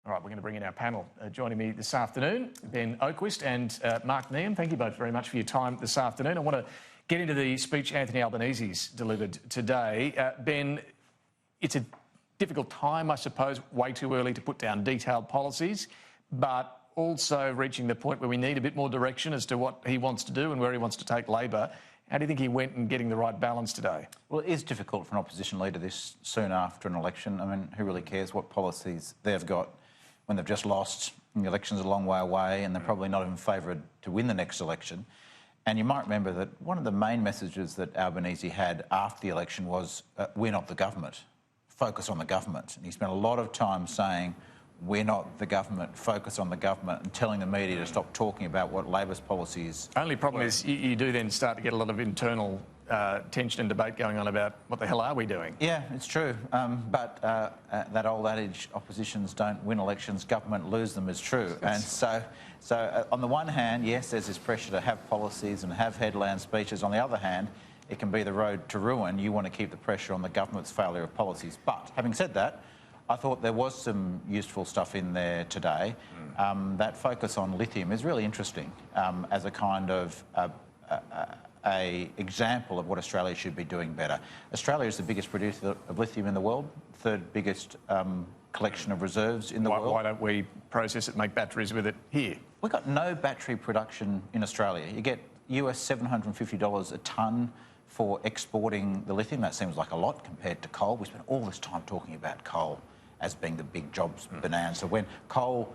All right, we're going to bring in our panel. Joining me this afternoon, Ben Oquist and Mark Neame. Thank you both very much for your time this afternoon. I want to get into the speech Anthony Albanese's delivered today. Ben, it's a difficult time, I suppose, way too early to put down detailed policies, but also reaching the point where we need a bit more direction as to what he wants to do and where he wants to take Labor. How do you think he went in getting the right balance today? Well, it is difficult for an opposition leader this soon after an election. I mean, who really cares what policies they've got when they've just lost and the election's a long way away and they're probably not even favoured to win the next election? And you might remember that one of the main messages that Albanese had after the election was, we're not the government, focus on the government. And he spent a lot of time saying, we're not the government, focus on the government, and telling the media to stop talking about what Labor's policy is. Only problem is you do then start to get a lot of internal tension and debate going on about what the hell are we doing? Yeah, it's true. But that old adage, oppositions don't win elections, government lose them, is true. And so on the one hand, yes, there's this pressure to have policies and have headline speeches. On the other hand, it can be the road to ruin. You want to keep the pressure on the government's failure of policies. But having said that, I thought there was some useful stuff in there today. That focus on lithium is really interesting as a kind of a example of what Australia should be doing better. Australia is the biggest producer of lithium in the world, third biggest collection of reserves in the world. Why don't we process it, make batteries with it here? We've got no battery production in Australia. You get US $750 a tonne for exporting the lithium. That seems like a lot compared to coal. We spent all this time talking about coal as being the big jobs bonanza, when coal,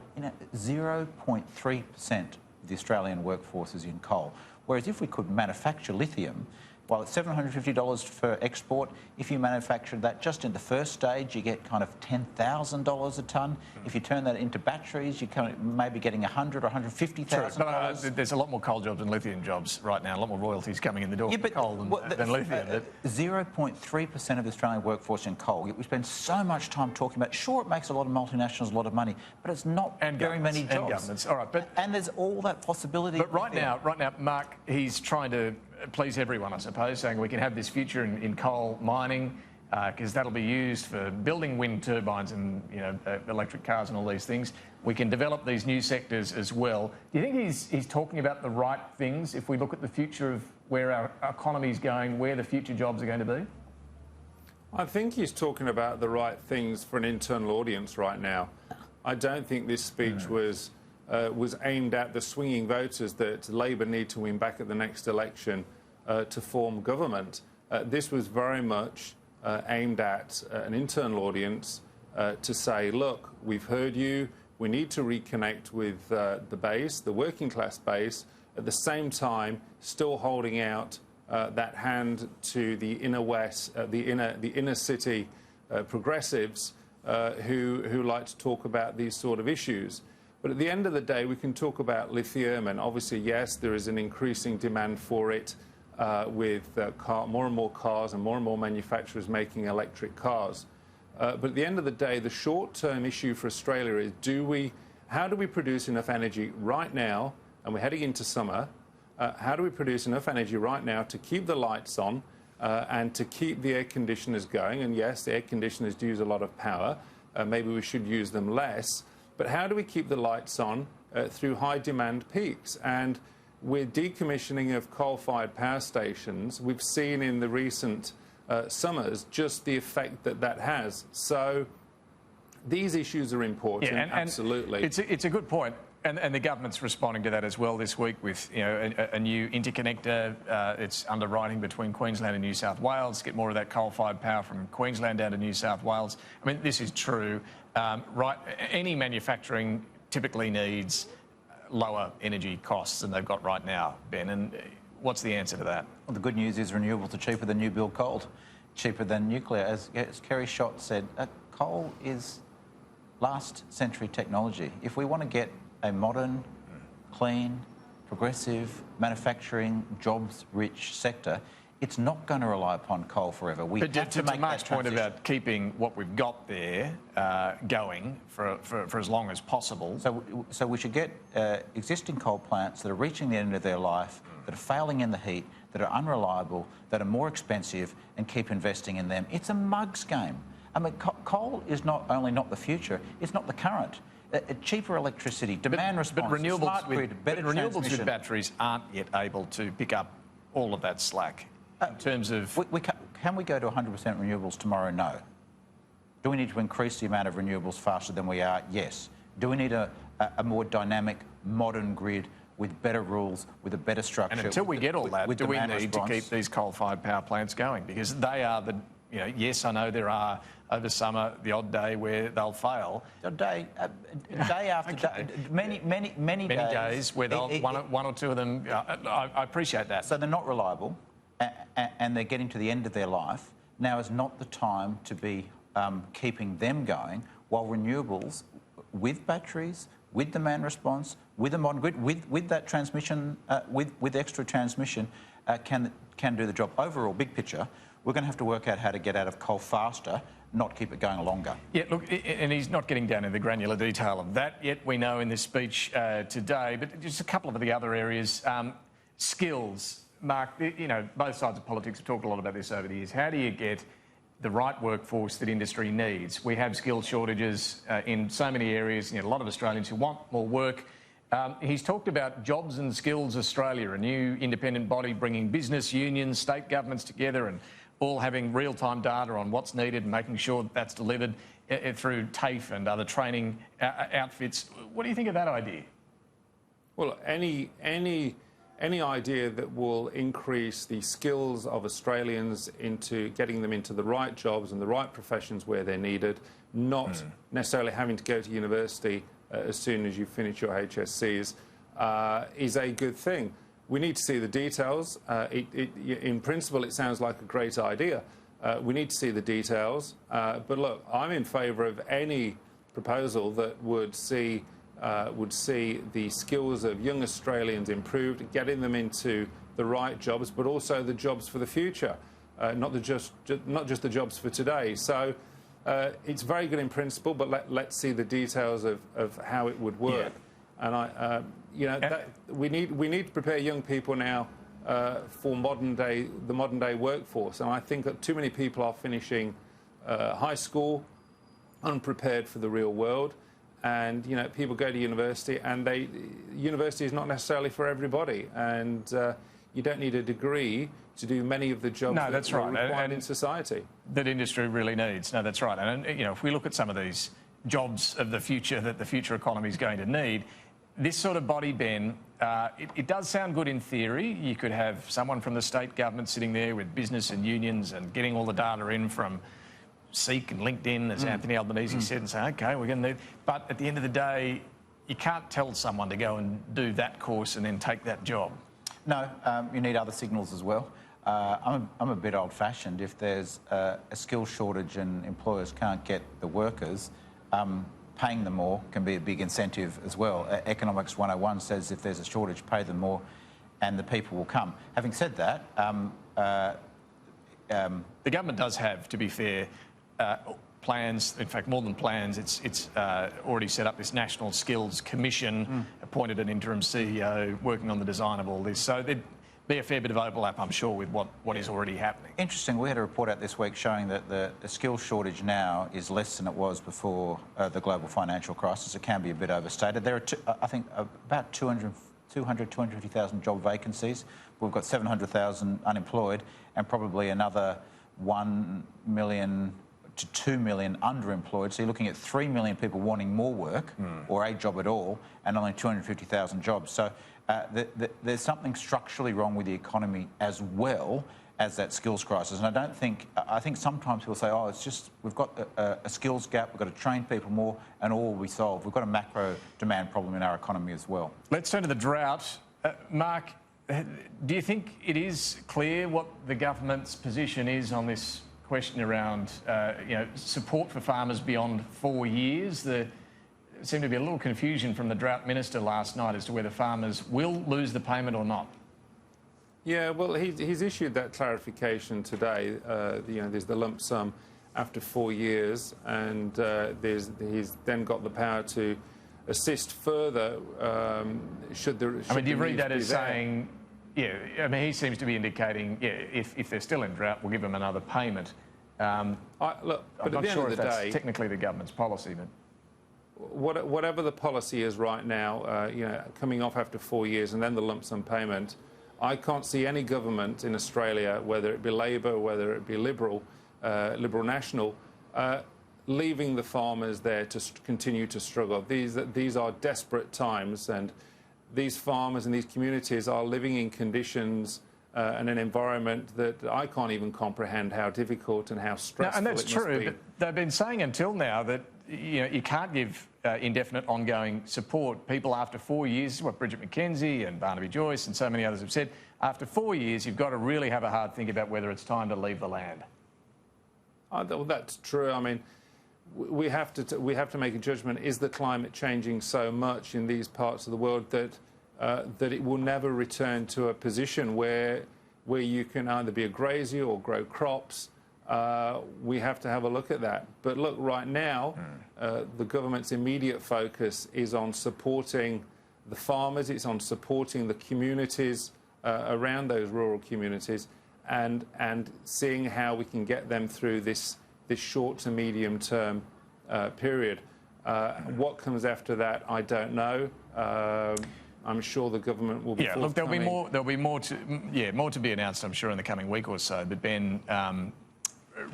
0.3% of the Australian workforce is in coal. Whereas if we could manufacture lithium, while it's $750 for export, if you manufacture that just in the first stage, you get kind of $10,000 a tonne. If you turn that into batteries, you're kind of maybe getting $100,000 or $150,000. But there's a lot more coal jobs than lithium jobs right now. A lot more royalties coming in the door for coal than lithium. 0.3% of the Australian workforce in coal. Yet we spend so much time talking about. Sure, it makes a lot of multinationals a lot of money, but it's not very many jobs. And governments. All right, and there's all that possibility. But right now, Mark, he's trying to please everyone, I suppose, saying we can have this future in coal mining because that'll be used for building wind turbines and electric cars and all these things. We can develop these new sectors as well. Do you think he's talking about the right things if we look at the future of where our economy is going, where the future jobs are going to be? I think he's talking about the right things for an internal audience right now. I don't think this speech was aimed at the swinging voters that Labor need to win back at the next election to form government. This was very much aimed at an internal audience to say, look, we've heard you, we need to reconnect with the base, the working class base, at the same time still holding out that hand to the inner west, the inner city progressives who like to talk about these sort of issues. But at the end of the day, we can talk about lithium, and obviously, yes, there is an increasing demand for it with more and more cars and more manufacturers making electric cars. But at the end of the day, the short-term issue for Australia is how do we produce enough energy right now, and we're heading into summer, how do we produce enough energy right now to keep the lights on and to keep the air conditioners going? And yes, the air conditioners do use a lot of power. Maybe we should use them less. But how do we keep the lights on through high demand peaks? And with decommissioning of coal-fired power stations, we've seen in the recent summers just the effect that has. So these issues are important, absolutely. It's a good point. And the government's responding to that as well this week with a new interconnector. It's underwriting between Queensland and New South Wales, get more of that coal-fired power from Queensland down to New South Wales. I mean, this is true. Any manufacturing typically needs lower energy costs than they've got right now, Ben. And what's the answer to that? Well, the good news is renewables are cheaper than new build coal, cheaper than nuclear. As Kerry Schott said, coal is last century technology. If we want to get a modern, clean, progressive, manufacturing, jobs-rich sector, it's not going to rely upon coal forever. We have to make Mark's point about keeping what we've got there going for as long as possible. So we should get existing coal plants that are reaching the end of their life, that are failing in the heat, that are unreliable, that are more expensive, and keep investing in them. It's a mug's game. I mean, coal is not only not the future, it's not the current. cheaper electricity, demand response, smart grid, better renewables transmission. with batteries aren't yet able to pick up all of that slack in terms of... Can we go to 100% renewables tomorrow? No. Do we need to increase the amount of renewables faster than we are? Yes. Do we need a more dynamic, modern grid with better rules, with a better structure? And until we get all that, do we need response? to keep these coal-fired power plants going? Because they are the... You know, yes, I know there are, over summer, the odd day where they'll fail. Day after day, many days where they'll, one or two of them... I appreciate that. So they're not reliable and they're getting to the end of their life. Now is not the time to be keeping them going, while renewables, with batteries, with demand response, with a modern grid, with that transmission, with extra transmission, can do the job. Overall, big picture, we're going to have to work out how to get out of coal faster, not keep it going longer. Yeah, look, and he's not getting down into the granular detail of that yet, we know, in this speech today, but just a couple of the other areas. Skills. Mark, you know, both sides of politics have talked a lot about this over the years. How do you get the right workforce that industry needs? We have skill shortages in so many areas. You know, a lot of Australians who want more work. He's talked about Jobs and Skills Australia, a new independent body bringing business, unions, state governments together and all having real-time data on what's needed and making sure that's delivered through TAFE and other training outfits. What do you think of that idea? Well, any idea that will increase the skills of Australians into getting them into the right jobs and the right professions where they're needed, not necessarily having to go to university as soon as you finish your HSCs, is a good thing. We need to see the details. In principle, it sounds like a great idea. We need to see the details. But look, I'm in favour of any proposal that would see the skills of young Australians improved, getting them into the right jobs, but also the jobs for the future, not just the jobs for today. So it's very good in principle, but let's see the details of how it would work. Yeah. And we need to prepare young people now for the modern day workforce. And I think that too many people are finishing high school unprepared for the real world. And, you know, people go to university and university is not necessarily for everybody. And you don't need a degree to do many of the jobs that are required in society. That industry really needs. No, that's right. And, you know, if we look at some of these jobs of the future that the future economy is going to need, this sort of body, Ben, it does sound good in theory. You could have someone from the state government sitting there with business and unions and getting all the data in from Seek and LinkedIn, as Anthony Albanese said, and say, OK, we're going to need... But at the end of the day, you can't tell someone to go and do that course and then take that job. No, you need other signals as well. I'm a bit old-fashioned. If there's a skill shortage and employers can't get the workers, paying them more can be a big incentive as well. Economics 101 says if there's a shortage, pay them more and the people will come. Having said that... the government does have, to be fair, plans, in fact, more than plans. It's already set up this National Skills Commission, appointed an interim CEO, working on the design of all this. So there'd be a fair bit of overlap, I'm sure, with what is already happening. Interesting. We had a report out this week showing that the skills shortage now is less than it was before the global financial crisis. It can be a bit overstated. There are, I think, about 250,000 job vacancies. We've got 700,000 unemployed and probably another 1 million to 2 million underemployed. So you're looking at 3 million people wanting more work or a job at all, and only 250,000 jobs. So there's something structurally wrong with the economy as well as that skills crisis. And I think sometimes people say, oh, it's just we've got a skills gap, we've got to train people more and all will be solved. We've got a macro demand problem in our economy as well. Let's turn to the drought. Mark, do you think it is clear what the government's position is on this question around support for farmers beyond 4 years? There seemed to be a little confusion from the drought minister last night as to whether farmers will lose the payment or not. Yeah, well, he's issued that clarification today. There's the lump sum after 4 years, and he's then got the power to assist further should the... I mean, do you read that as saying... Yeah, I mean, he seems to be indicating, if they're still in drought, we'll give them another payment. Look, but I'm not sure if that's technically the government's policy, but... whatever the policy is right now, coming off after 4 years and then the lump sum payment, I can't see any government in Australia, whether it be Labor, whether it be Liberal National, leaving the farmers there to continue to struggle. These are desperate times, and these farmers and these communities are living in conditions and an environment that I can't even comprehend how difficult and how stressful and that's it must true, be. but they've been saying until now that you can't give indefinite ongoing support. People after 4 years, what Bridget McKenzie and Barnaby Joyce and so many others have said, after 4 years you've got to really have a hard think about whether it's time to leave the land. Well, that's true. I mean, we have to make a judgment. Is the climate changing so much in these parts of the world that it will never return to a position where you can either be a grazier or grow crops? We have to have a look at that. But look, right now, the government's immediate focus is on supporting the farmers. It's on supporting the communities around those rural communities, and seeing how we can get them through this short to medium term period. What comes after that, I don't know. I'm sure the government will be forthcoming. Look, there'll be more to be announced, I'm sure, in the coming week or so. But Ben,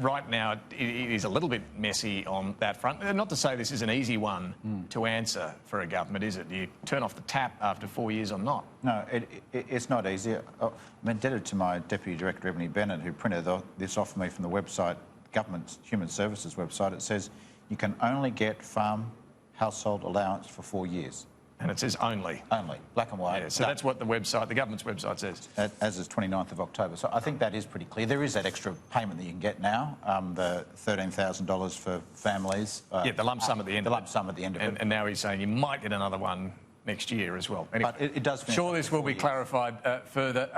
right now it is a little bit messy on that front. Not to say this is an easy one to answer for a government, is it? Do you turn off the tap after 4 years or not? No, it's not easy. I'm indebted to my Deputy Director, Ebony Bennett, who printed this off for me from the website, Government's Human Services website. It says you can only get farm household allowance for 4 years. And it says only. Only, black and white. Yeah, so that's what the government's website says. As is 29th of October. So I think that is pretty clear. There is that extra payment that you can get now, the $13,000 for families. The lump sum at the end. The lump sum at the end of it. And now he's saying you might get another one next year as well. Anyway, but it does. Sure, this will be clarified further.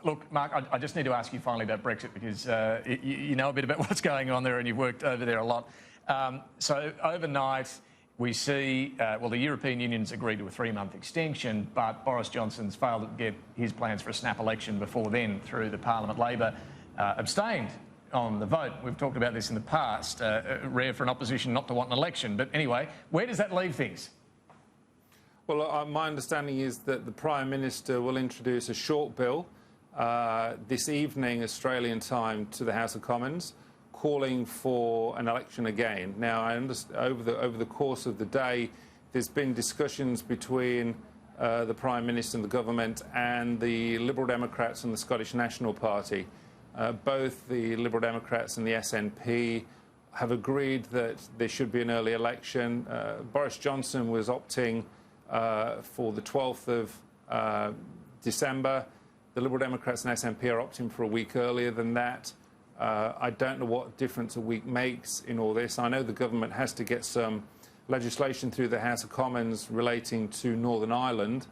Look, Mark, I just need to ask you finally about Brexit, because you know a bit about what's going on there and you've worked over there a lot. So overnight, we see, the European Union's agreed to a 3-month extension, but Boris Johnson's failed to get his plans for a snap election before then through the Parliament. Labor abstained on the vote. We've talked about this in the past. Rare for an opposition not to want an election. But anyway, where does that leave things? Well, my understanding is that the Prime Minister will introduce a short bill this evening, Australian time, to the House of Commons, calling for an election again. Now, I understand over the course of the day, there's been discussions between the Prime Minister and the government and the Liberal Democrats and the Scottish National Party. Both the Liberal Democrats and the SNP have agreed that there should be an early election. Boris Johnson was opting for the 12th of December. The Liberal Democrats and SNP are opting for a week earlier than that. I don't know what difference a week makes in all this. I know the government has to get some legislation through the House of Commons relating to Northern Ireland,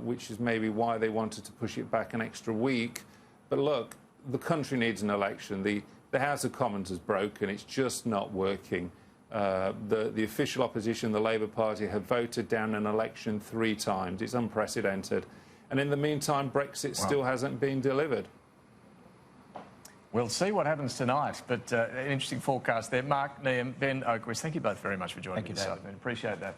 which is maybe why they wanted to push it back an extra week. But look, the country needs an election. The House of Commons is broken. It's just not working. The official opposition, the Labour Party, have voted down an election 3 times. It's unprecedented. And in the meantime, Brexit still hasn't been delivered. We'll see what happens tonight, but an interesting forecast there. Mark, Neam, Ben, Oquist, thank you both very much for joining me this afternoon. Appreciate that.